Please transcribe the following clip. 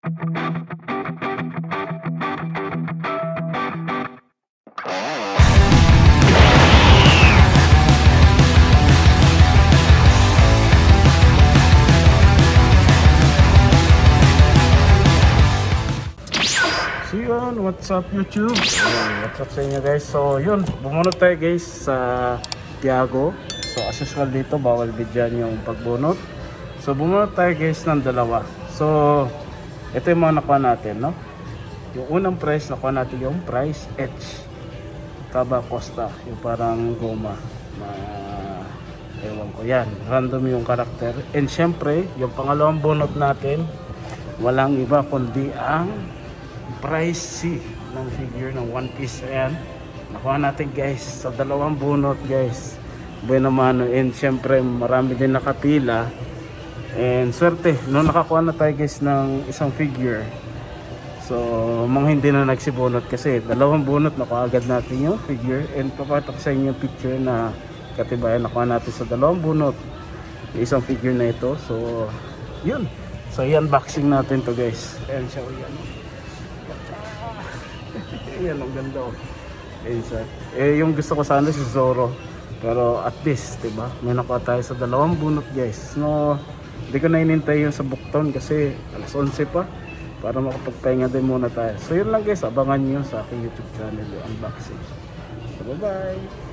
So yun, what's up YouTube? What's up sa inyo guys? So yun, bumunot tayo guys sa Tiago. So as usual dito, bawal bidyan yung pagbunot. So bumunot tayo guys ng dalawa. So ito yung mga nakuha natin, no? Yung unang price, nakuha natin yung price H Caba Costa, yung parang goma na ewan ko yan, random yung karakter. And syempre, yung pangalawang bunot natin, walang iba kundi ang price C ng figure ng One Piece. Ayan, nakuha natin guys sa dalawang bunot guys, bueno mano. And syempre marami din nakapila, and swerte no, nakakuha na tayo guys ng isang figure. So mga hindi na nagsibunot kasi dalawang bunot nakuha agad natin yung figure. And papakita ko sa inyo yung picture na katibayan nakuha natin sa dalawang bunot yung isang figure na ito. So yun, so i-unboxing natin to guys. Ayan siya, yan. Yan, ang ganda oh. Yung gusto ko sana si Zoro, pero at least diba, may nakuha tayo sa dalawang bunot guys. No, hindi ko na inintay yung sa Bukton kasi alas 11 pa, para makapagpahinga din muna tayo. So yun lang guys, abangan nyo sa aking YouTube channel yung unboxing. So bye bye.